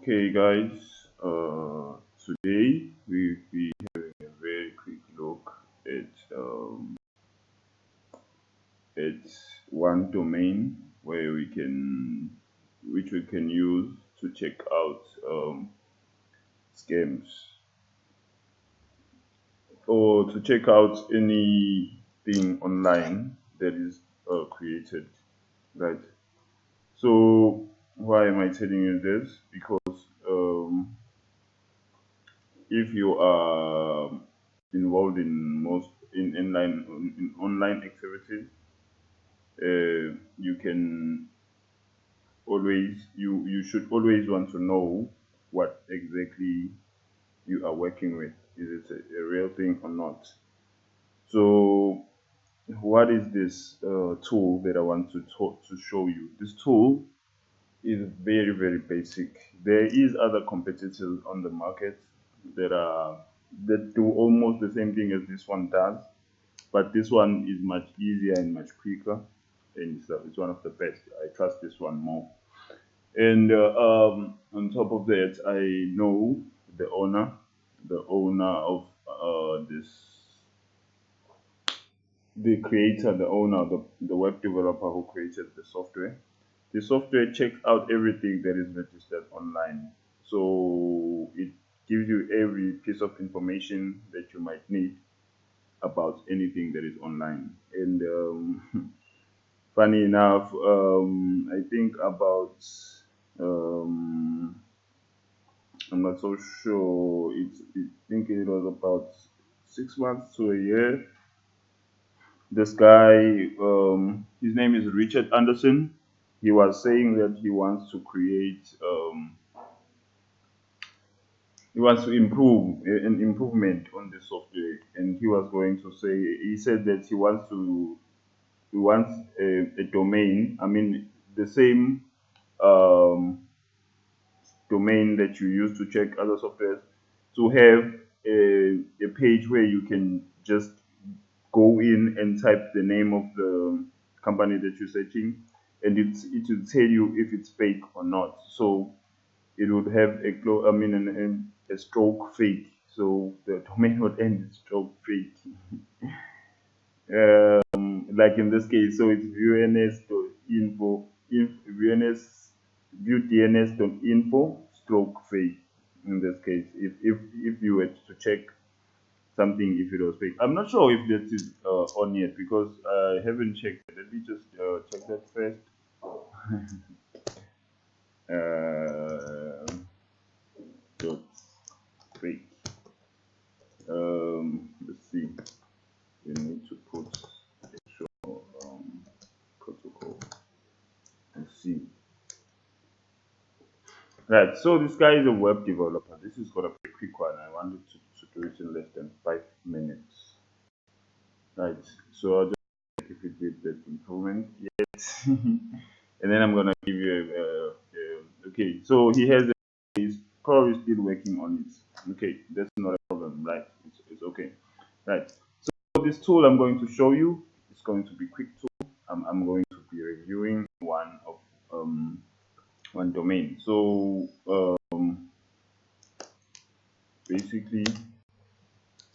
Okay, guys. Today we'll be having a very quick look at at one domain which we can use to check out scams or to check out anything online that is created, right? So why am I telling you this? Because if you are involved in most in online activities, you can you should always want to know what exactly you are working with. Is it a real thing or not? So what is this tool that I want to talk to show you? This tool is very basic. There is other competitors on the market that are that do almost the same thing as this one does, but this one is much easier and much quicker, and it's one of the best. I trust this one more. And on top of that, I know the owner, the owner of this, the creator, the owner, the web developer who created the software. The software checks out everything that is registered online. So it gives you every piece of information that you might need about anything that is online. And funny enough, I think about, um, I'm not so sure, I think it was about 6 months to a year. This guy, his name is Richard Anderson. He was saying that he wants to create, he wants to improve an improvement on the software, and he was going to say, he said that he wants a domain. I mean, the same um, domain that you use to check other softwares, to have a page where you can just go in and type the name of the company that you're searching, and it will tell you if it's fake or not. So it would have I mean, a stroke fake. So the domain would end in stroke fake. Like in this case, so it's vns.info, view.dns.info stroke fake. In this case, if you were to check something, if it was fake, I'm not sure if that is on yet because I haven't checked it. Let me just check that first. uh, dot fake. Let's see. We need to put actual protocol. Let's see. Right. So this guy is a web developer. This is gonna be a quick one. I wanted to do it in less than 5 minutes. Right. So I'll just check if it did that improvement yet, and then I'm gonna give you okay. So he's probably still working on it. Okay, that's not a problem, right? It's okay, right? So this tool I'm going to show you is going to be quick tool. I'm going to be reviewing one domain. So basically,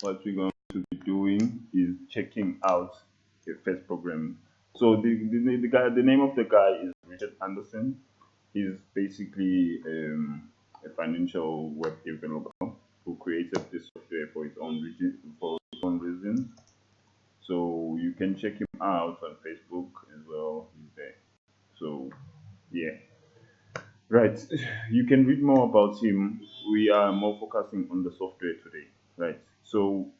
what we're going to be doing is checking out the first program. So the name of the guy is Richard Anderson. He's basically a financial web developer who created this software for his own reasons. So you can check him out on Facebook as well. He's there. So yeah, right. You can read more about him. We are more focusing on the software today, right? So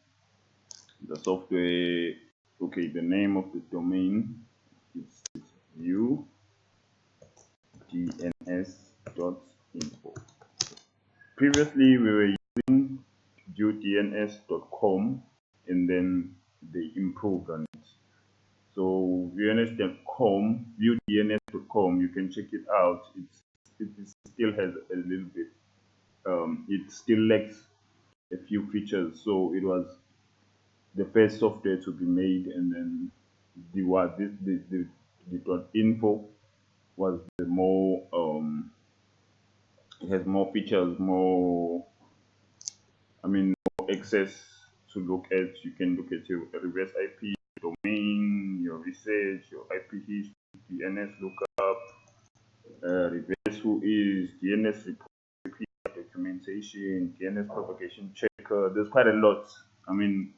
the software. Okay, the name of the domain is view dns.info. Previously, we were using viewdns.com, and then they improved on it. So viewdns.com, you can check it out. It still has a little bit. It still lacks a few features. So it was the first software to be made, and then the what this the dot info was the more It has more features, more, more access to look at. You can look at your reverse IP domain, your research, your IP history, DNS lookup, reverse who is, DNS report, API documentation, DNS propagation checker. There's quite a lot. I mean,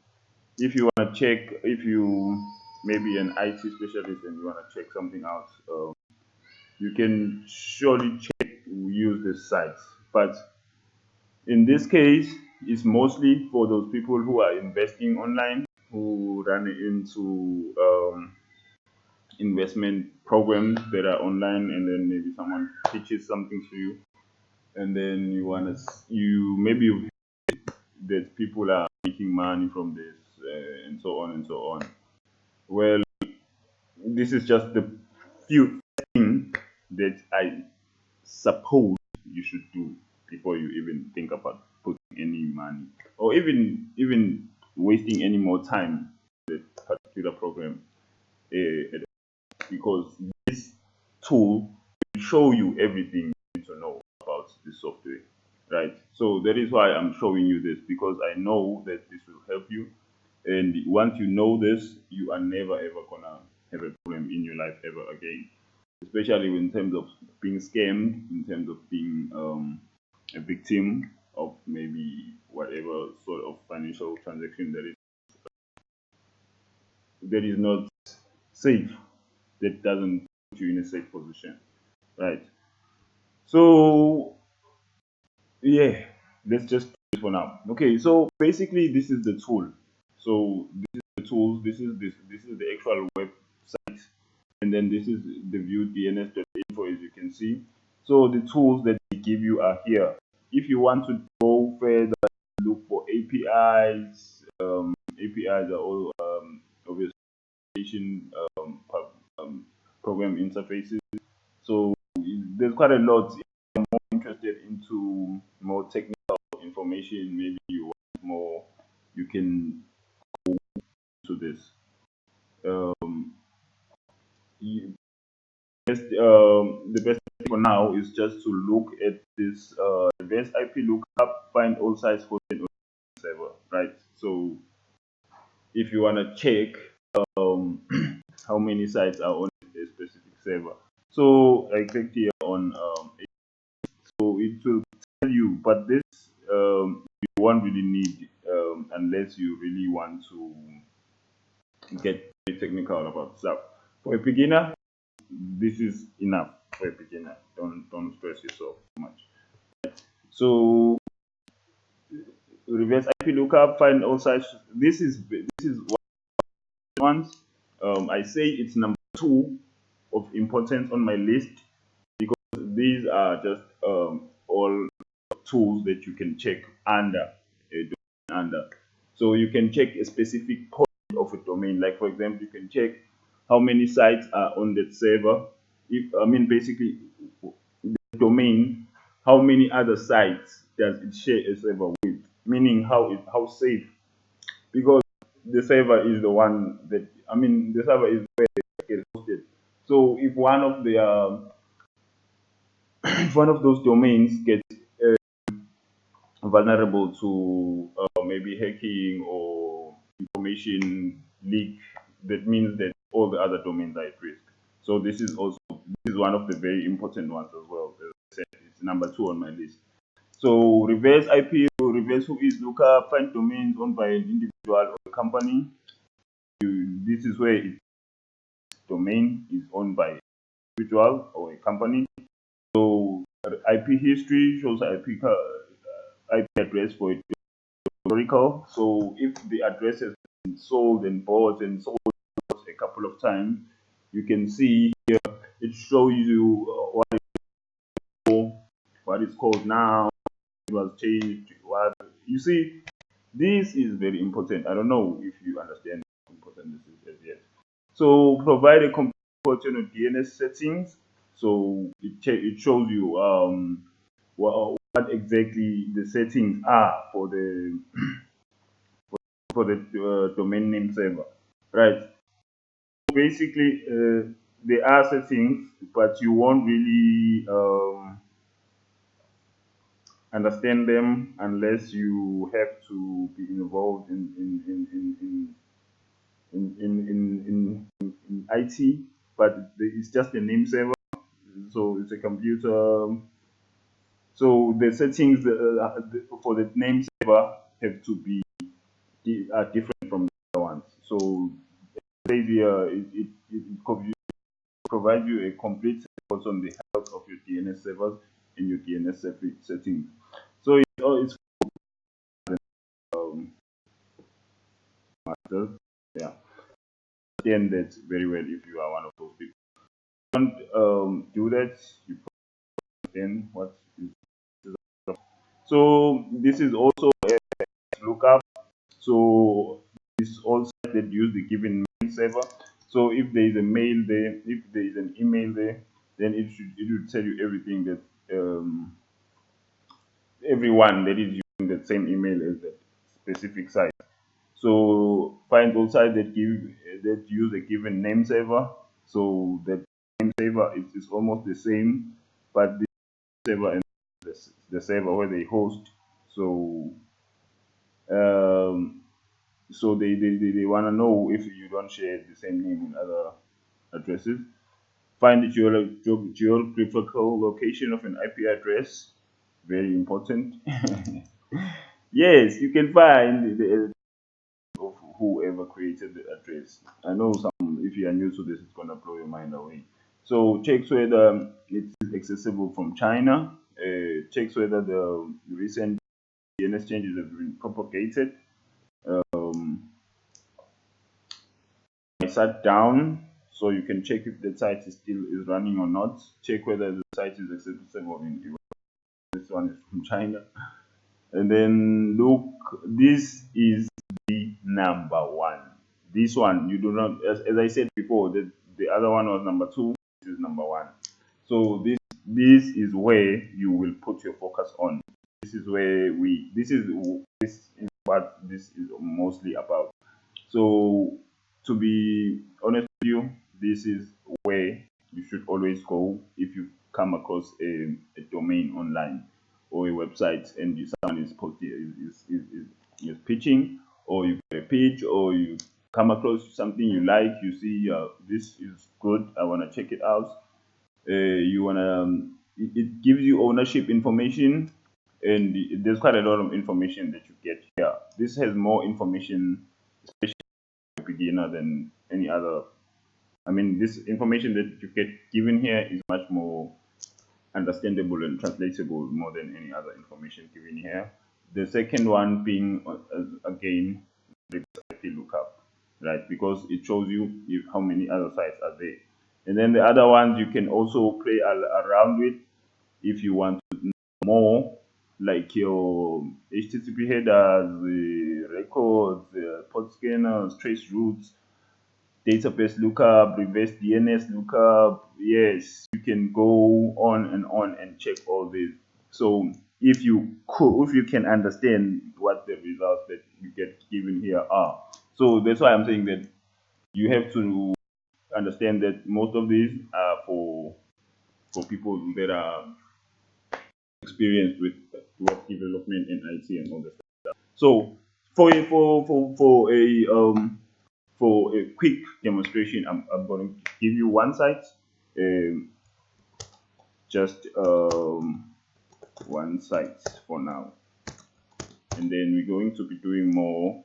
if you want to check, if you maybe an IT specialist and you want to check something out, you can surely check, use this sites. But in this case, it's mostly for those people who are investing online, who run into investment programs that are online, and then maybe someone pitches something to you, and then you maybe you've heard that people are making money from this, and so on and so on. Well, this is just the few things that I suppose you should do before you even think about putting any money or even wasting any more time with that particular program, because this tool will show you everything you need to know about the software, right? So that is why I'm showing you this, because I know that this will help you, and once you know this, you are never ever gonna have a problem in your life ever again, especially in terms of being scammed, in terms of being a victim of maybe whatever sort of financial transaction that is not safe, that doesn't put you in a safe position, right? So yeah, let's just do this for now. Okay, so basically this is the tool. So this is the tools. This is the actual website, and then this is the view dns.info, as you can see. So the tools that they give you are here. If you want to go further, look for APIs. APIs are all obviously program interfaces. So there's quite a lot. If you're more interested into more technical information, maybe you want more, you can do this. Um, you, the best thing for now is just to look at this reverse IP lookup, find all sites hosted on the server, right? So if you want to check um, how many sites are on a specific server, so I clicked here on so it will tell you, but this you won't really need unless you really want to get very technical about stuff. For a beginner, this is enough for a beginner. Don't stress yourself too much. So reverse IP lookup, find all sites. This is one. I say it's number two of importance on my list, because these are just all tools that you can check under a domain under. So you can check a specific point of a domain. Like for example, you can check how many sites are on that server. If basically the domain, how many other sites does it share a server with? Meaning how safe, because the server is the one that the server is where it gets hosted. So if one of the if one of those domains gets vulnerable to maybe hacking or information leak, that means that all the other domains are at risk. So this is one of the very important ones as well. As I said, it's number two on my list. So reverse IP or reverse who is lookup, find domains owned by an individual or a company. This is where its domain is owned by an individual or a company. So IP history shows IP address for it historical. So if the address has been sold and bought and sold a couple of times, you can see here it shows you what it's called now. It was changed. What you see, this is very important. I don't know if you understand how important this is as yet. So provide a complete portion of DNS settings. So it shows you what exactly the settings are for the domain name server, right? Basically, there are settings, but you won't really understand them unless you have to be involved in IT. But it's just a name server, so it's a computer. So the settings for the name server have to be are different from the other ones. So it provides you a complete report on the health of your DNS servers and your DNS settings. So it's um, masters. Yeah, understand that very well if you are one of those people. Don't do that. You understand what is. So this is also a lookup. So this also that use the given mail server. So if there is a mail there, if there is an email there, then it will tell you everything that everyone that is using the same email as that specific site. So find those sites that use a given name server. So that name server is almost the same, but the server and the server where they host. So um, so they want to know if you don't share the same name in other addresses. Find the geographical location of an IP address. Very important. Yes, you can find the of whoever created the address. I know some, if you are new to this, it's gonna blow your mind away. So checks whether it is accessible from China. Checks whether the recent DNS changes have been propagated. Um, I sat down, so you can check if the site is still is running or not. Check whether the site is accessible in Europe. This one is from China. And then look, this is the number one. This one, you do not, as I said before, the other one was number two, this is number one. So this is where you will put your focus on. This is where this is what this is mostly about. So to be honest with you, this is where you should always go if you come across a domain online or a website and someone is is pitching, or you get a pitch, or you come across something you like, you see this is good, I want to check it out. You want to it gives you ownership information, and there's quite a lot of information that you get here. This has more information, especially for a beginner, than any other. I mean, this information that you get given here is much more understandable and translatable more than any other information given here. The second one being again the site lookup, right? Because it shows you how many other sites are there. And then the other ones you can also play around with if you want to know more, like your HTTP headers, the records, the port scanners, trace routes, database lookup, reverse DNS lookup. Yes, you can go on and check all this. So if you can understand what the results that you get given here are. So that's why I'm saying that you have to understand that most of these are for people that are experienced with web development and IT and all that stuff. So for a quick demonstration, I'm going to give you one site, um, just one site for now, and then we're going to be doing more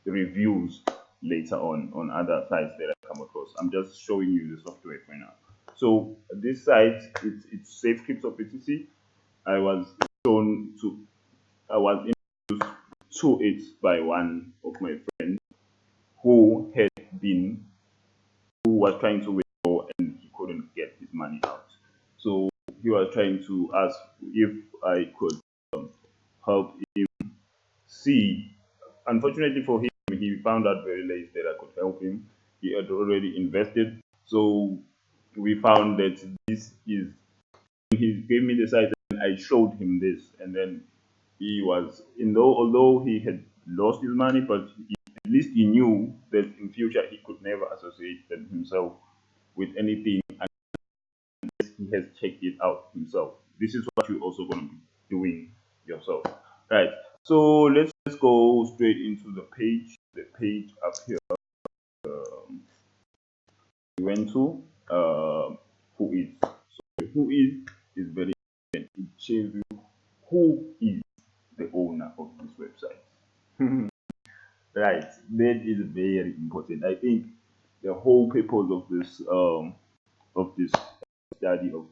reviews later on other sites that I come across. I'm just showing you the software for now. So this site, it's SafeCrypto PTC. I was shown to, I was introduced to it by one of my friends who had been who was trying to withdraw and he couldn't get his money out. So he was trying to ask if I could help him see. Unfortunately for him, he found out very late that I could help him. He had already invested. So we found that this is, he gave me the site and I showed him this. And then he was, although he had lost his money, but at least he knew that in future he could never associate himself with anything unless he has checked it out himself. This is what you're also going to doing yourself, right? So let's go straight into the page. The page up here we went to who is. So who is very important. It shows you who is the owner of this website. Right, that is very important. I think the whole purpose of this study of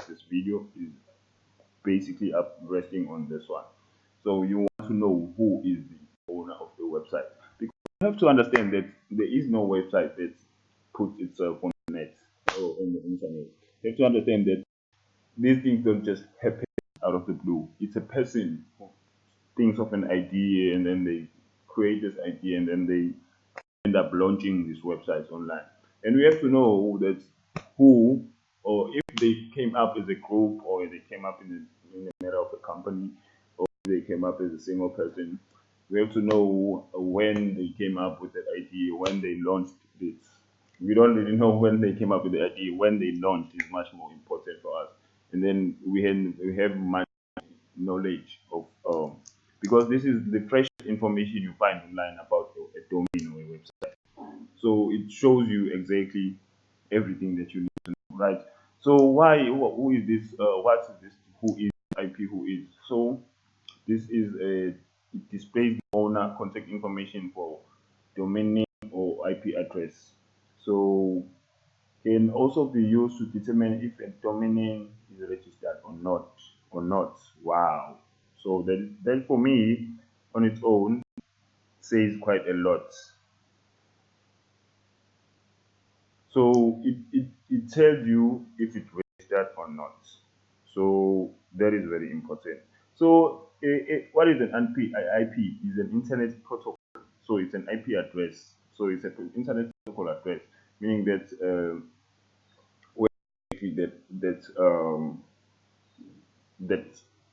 this video is basically up resting on this one. So you want to know who is the owner of the website, because you have to understand that there is no website that puts itself on the net or on the internet. You have to understand that these things don't just happen out of the blue. It's a person who thinks of an idea and then they create this idea and then they end up launching these websites online. And we have to know that who, or if they came up as a group, or they came up in the matter of a company, or they came up as a single person, we have to know when they came up with that idea, when they launched it. We don't really know when they came up with the idea. When they launched is much more important for us. And then we have much knowledge of because this is the fresh information you find online about a domain or a website. So it shows you exactly everything that you need to know, right? So who is this? What is this? Who is IP? Who is? So this is it displays the owner contact information for domain name or IP address. So can also be used to determine if a domain name is registered or not. Or not. Wow. So that for me on its own says quite a lot. So it tells you if it's registered or not. So that is very important. So what is an IP? Is an internet protocol. So it's an IP address. So it's an internet protocol address, meaning that where that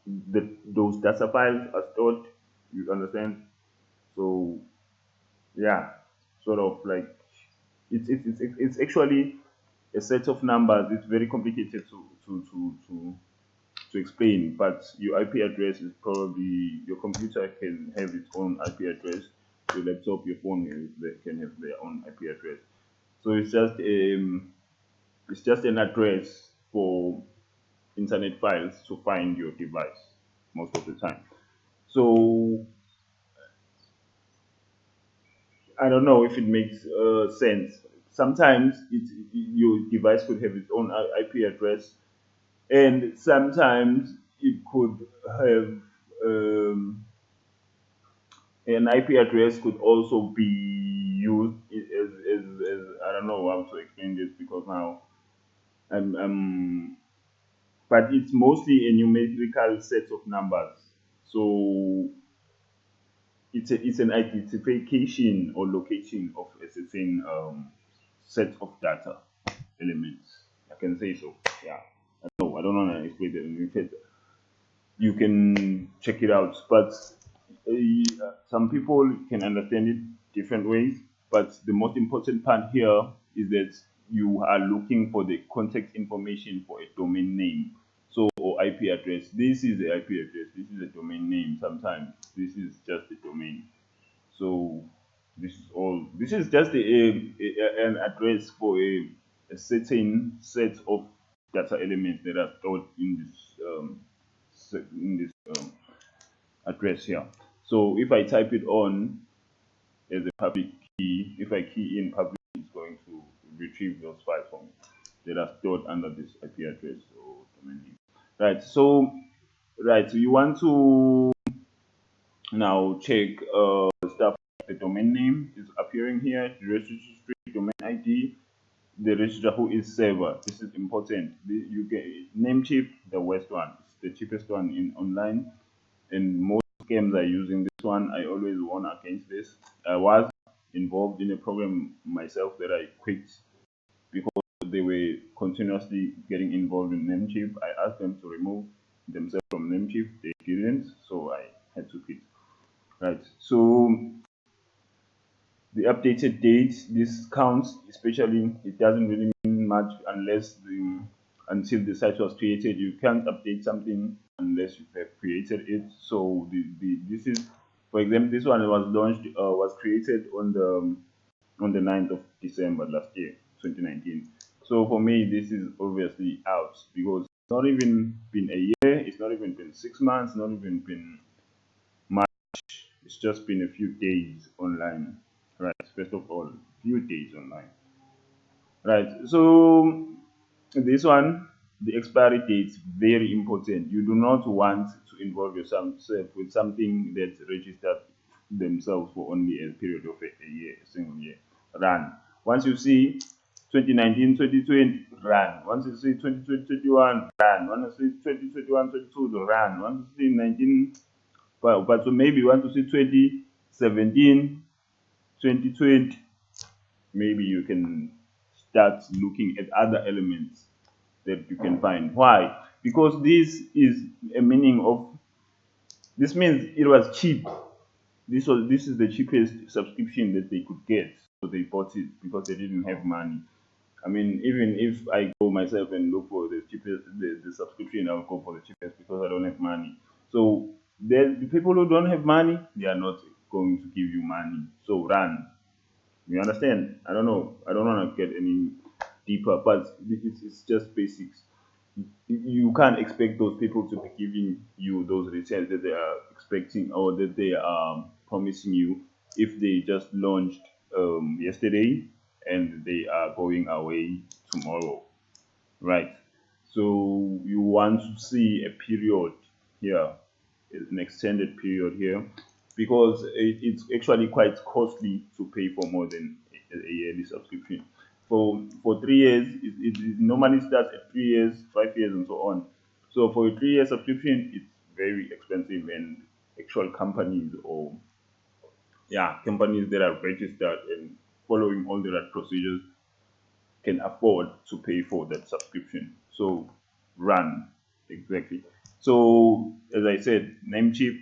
that those data files are stored. You understand? So yeah, sort of like it's actually a set of numbers. It's very complicated to explain, but your IP address is probably your computer can have its own IP address. Your laptop, your phone can have their own IP address. So it's just an address for internet files to find your device most of the time. So I don't know if it makes sense. Sometimes your device could have its own IP address, and sometimes it could have an IP address could also be used as I don't know how to explain this because now I'm but it's mostly a numerical set of numbers. So it's an identification or location of a certain set of data elements. I can say so. Yeah. No, I don't want to explain it. In fact, you can check it out, but some people can understand it different ways. But the most important part here is that you are looking for the contact information for a domain name. So or IP address. This is the IP address. This is a domain name. Sometimes this is just a domain. So this is all. This is just an address for a certain set of data elements that are stored in this address here. So if I type it on as a public key, if I key in public, it's going to retrieve those files for me that are stored under this IP address or domain name. Right. So you want to now check stuff like the domain name is appearing here, the registry domain ID, the registrar who is server. This is important. You get Namecheap, the worst one. It's the cheapest one in online, and most games are using this one. I always warn against this. I was involved in a program myself that I quit because they were continuously getting involved in Namecheap. I asked them to remove themselves from Namecheap. They didn't, so I had to quit. Right. So the updated date, this counts, especially it doesn't really mean much unless until the site was created. You can't update something unless you have created it. So this is, for example, this one was launched, was created on the 9th of December last year, 2019. So for me, this is obviously out because it's not even been a year, it's not even been 6 months, not even been months. It's just been a few days online, right? First of all, few days online, right? So this one, the expiry date, very important. You do not want to involve yourself with something that registered themselves for only a period of a year, a single year. Run. Once you see 2019, 2020, run. Once you see 2020, 21, run. Once you see 2021, 22, run. Once you see 19, but so maybe you want to see 2017, 2020, maybe you can start looking at other elements that you can find. Why? Because this is a meaning of, this means it was cheap. This is the cheapest subscription that they could get, so they bought it because they didn't have money. I mean, even if I go myself and look for the cheapest, the subscription, I'll go for the cheapest because I don't have money. So the people who don't have money, they are not going to give you money. So run. You understand? I don't know. I don't want to get any deeper, but it's just basics. You can't expect those people to be giving you those returns that they are expecting or that they are promising you if they just launched yesterday and they are going away tomorrow, right? So you want to see a period here, an extended period here, because it's actually quite costly to pay for more than a yearly subscription. For 3 years, it normally starts at 3 years, 5 years, and so on. So for a 3 year subscription, it's very expensive, and actual companies or yeah, companies that are registered and following all the right procedures can afford to pay for that subscription. So run exactly. So as I said, Namecheap,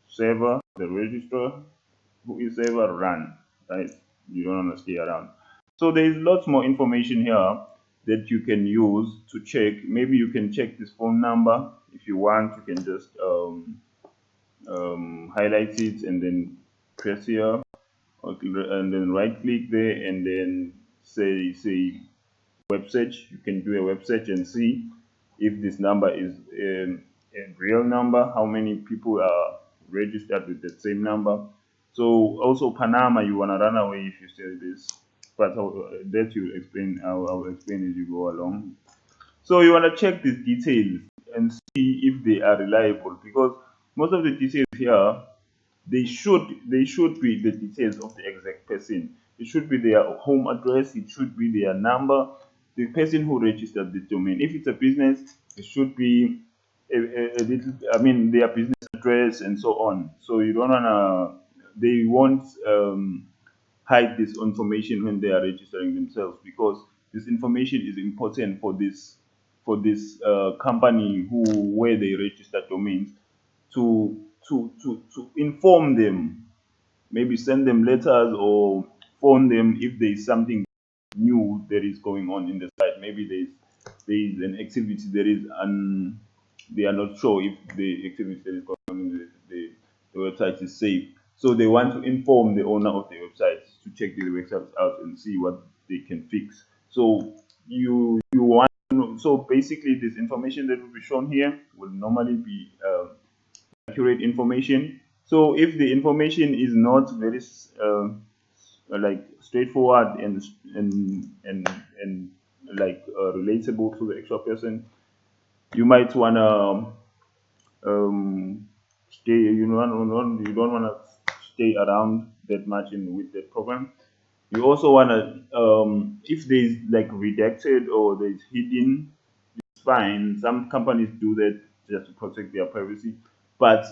server, the registrar, who is server, run, right? You don't want to stay around. So there is lots more information here that you can use to check. Maybe you can check this phone number if you want. You can just highlight it and then press here, and then right click there, and then say web search. You can do a web search and see if this number is a real number, how many people are registered with the same number. So also Panama, you wanna run away if you say this, but that you explain. I'll explain as you go along. So you wanna check these details and see if they are reliable, because most of the details here, they should be the details of the exact person. It should be their home address. It should be their number. The person who registered the domain. If it's a business, it should be a little. I mean, their business address and so on. So you don't wanna. They won't hide this information when they are registering themselves, because this information is important for this company who where they register domains to inform them, maybe send them letters or phone them if there is something new that is going on in the site. Maybe there is an activity that is they are not sure if the activity that is going on in the website is safe. So they want to inform the owner of the website to check the website out and see what they can fix. So you want to know, so basically this information that will be shown here will normally be accurate information. So if the information is not very like straightforward and like relatable to the actual person, you might wanna stay. You don't wanna stay around that much in with that program. You also wanna if there's like redacted or there's hidden, it's fine. Some companies do that just to protect their privacy, but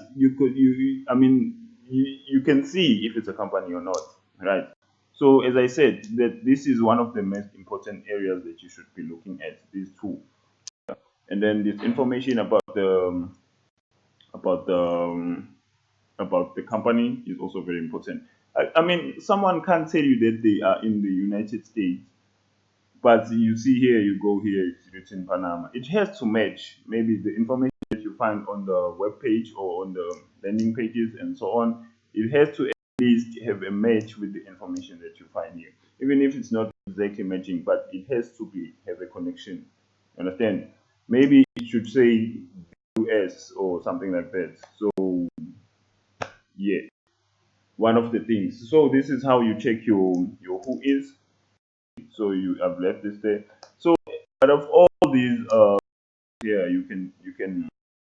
I mean, you can see if it's a company or not, right? So as I said, that this is one of the most important areas that you should be looking at, these two. And then this information about the about the company is also very important. I mean, someone can't tell you that they are in the United States, But you see here, you go here, it's written Panama. It has to match maybe the information that you find on the web page or on the landing pages and so on. It has to at least have a match with the information that you find here, even if it's not exactly matching, but it has to be have a connection. Understand? Maybe it should say US or something like that. So yeah, one of the things. So this is how you check your who is. So you have left this there. So out of all these here, you can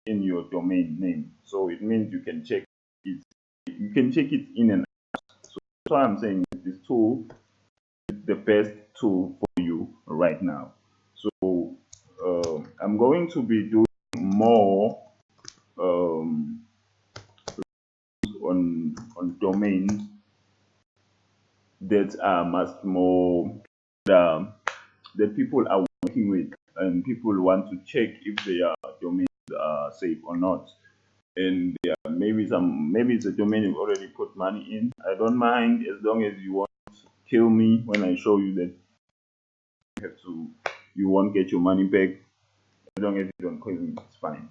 in your domain name. So it means you can check it. You can check it in and out. So that's why I'm saying this tool is the best tool for you right now. So I'm going to be doing more um, on domains that are much more um, that people are working with, and people want to check if their domains are safe or not. And maybe it's a domain you've already put money in. I don't mind as long as you won't kill me when I show you that you won't get your money back. As long as you don't kill me, it's fine.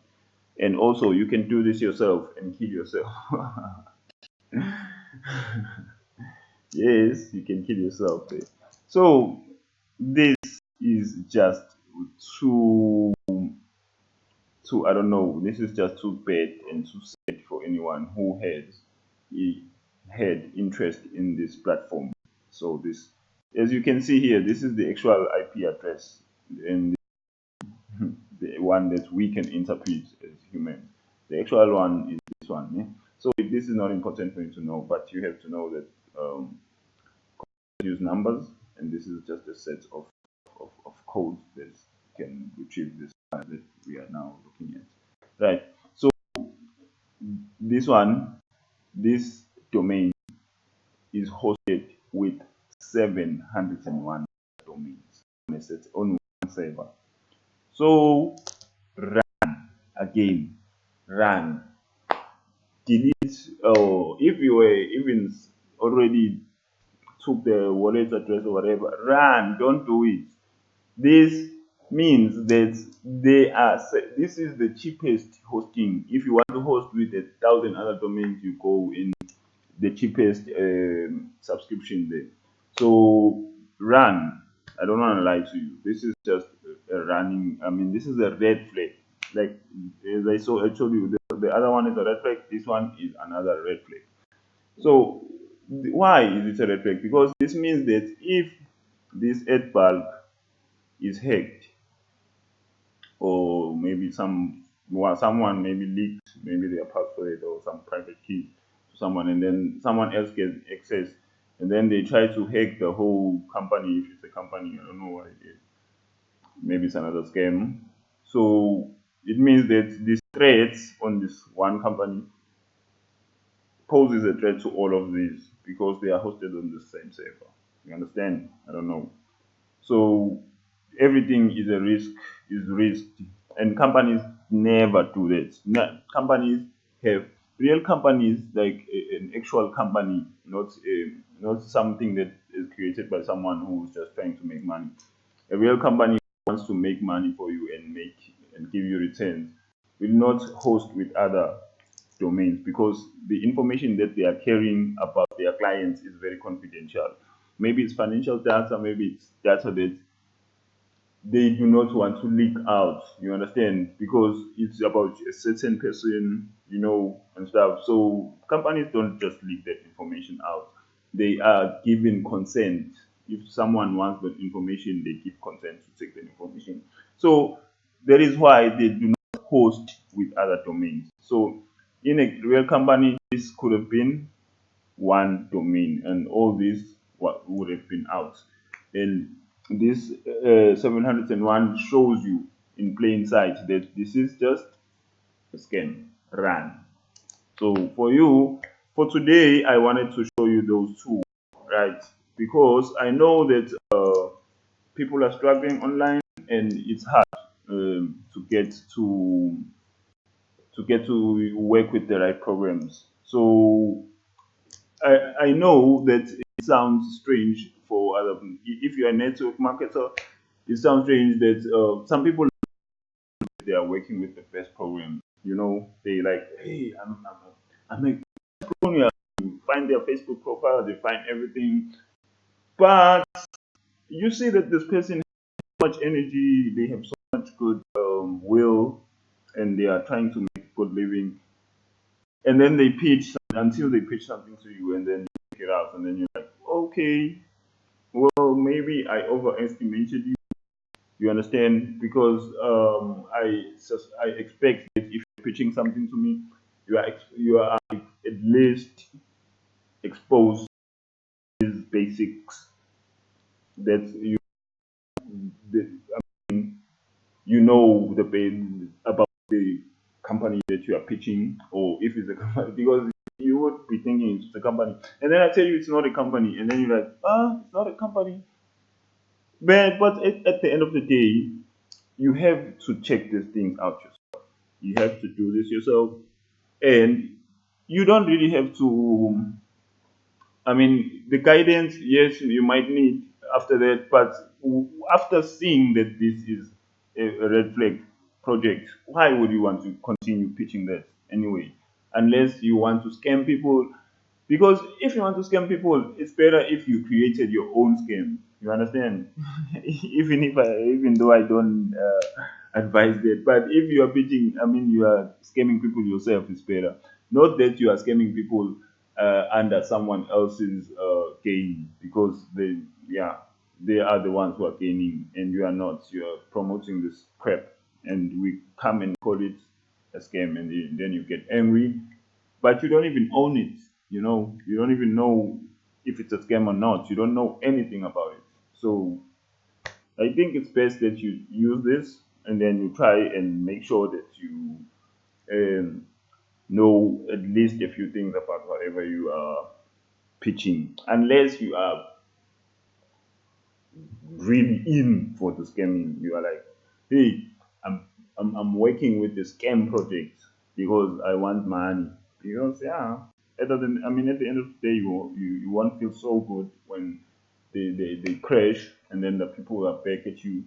And also, you can do this yourself and kill yourself. Yes, you can kill yourself. So this is just too I don't know. This is just too bad and too sad for anyone who had interest in this platform. So this, as you can see here, this is the actual IP address and the one that we can interpret as humans. The actual one is this one. Yeah? So this is not important for you to know, but you have to know that use numbers, and this is just a set of codes that can retrieve this file that we are now looking at. Right. So this one, this domain is hosted with 701 domains on a set on one server. So again, run, delete, or if you were even already took the wallet address or whatever, run, don't do it. This means that this is the cheapest hosting. If you want to host with 1,000 other domains, you go in the cheapest subscription there. So run. I don't want to lie to you. This is just a running. I mean, this is a red flag. Like as I told you, the other one is a red flag. This one is another red flag. So why is it a red flag? Because this means that if this ad bulb is hacked, or maybe someone maybe leaked maybe their password or some private key to someone, and then someone else gets access, and then they try to hack the whole company. If it's a company, I don't know what it is. Maybe it's another scam. So it means that these threats on this one company poses a threat to all of these because they are hosted on the same server. You understand? I don't know. So everything is a risk, is risked, and companies never do that. Companies have real companies like an actual company, not something that is created by someone who's just trying to make money. A real company wants to make money for you and give you returns will not host with other domains because the information that they are carrying about their clients is very confidential. Maybe it's financial data, maybe it's data that they do not want to leak out. You understand? Because it's about a certain person, and stuff. So companies don't just leak that information out. They are given consent. If someone wants that information, they give consent to take the information. So that is why they do not host with other domains. So in a real company, this could have been one domain, and all this would have been out. And this 701 shows you in plain sight that this is just a scam. Run. So for today, I wanted to show you those two, right? Because I know that people are struggling online, and it's hard to get to work with the right programs. So I know that it sounds strange for other people. If you're a network marketer, it sounds strange that some people, they are working with the best program. You know, they like, hey, I'm a program. Find their Facebook profile, they find everything, but you see that this person has so much energy, they have so much good will, and they are trying to make good living. And then they pitch until they pitch something to you, and then you pick it out, and then you're like, okay, well, maybe I overestimated you. You understand? Because I expect that if you're pitching something to me, you are at least exposed to these basics that the, you know about the company that you are pitching, or if it's a company, because you would be thinking it's a company, and then I tell you it's not a company, and then you're like, it's not a company. But at the end of the day, you have to check these things out yourself. You have to do this yourself, and you don't really have to. I mean, the guidance, yes, you might need after that, but after seeing that this is a red flag project, why would you want to continue pitching that anyway? Unless you want to scam people, because if you want to scam people, it's better if you created your own scam. You understand? Even though I don't advise that, but if you are pitching, I mean, you are scamming people yourself. It's better. Not that you are scamming people under someone else's gain, because they are the ones who are gaining and you are not. You are promoting this crap, and we come and call it a scam, and then you get angry, but you don't even own it. You know, you don't even know if it's a scam or not. You don't know anything about it. So I think it's best that you use this, and then you try and make sure that you um, know at least a few things about whatever you are pitching, unless you are really in for the scamming. You are like, hey, I'm working with the scam project because I want money. Because at the end of the day, you won't feel so good when they crash, and then the people are back at you,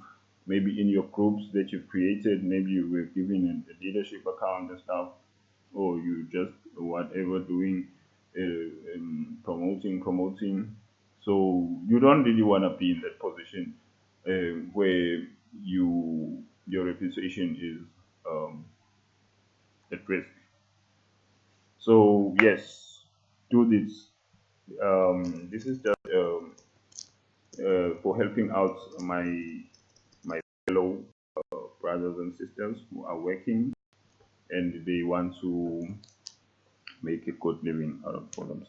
maybe in your groups that you've created. Maybe you were given a leadership account and stuff, or you just whatever doing promoting. So you don't really want to be in that position where your reputation is at risk. So yes, do this. This is just for helping out my fellow brothers and sisters who are working and they want to make a good living out of for themselves.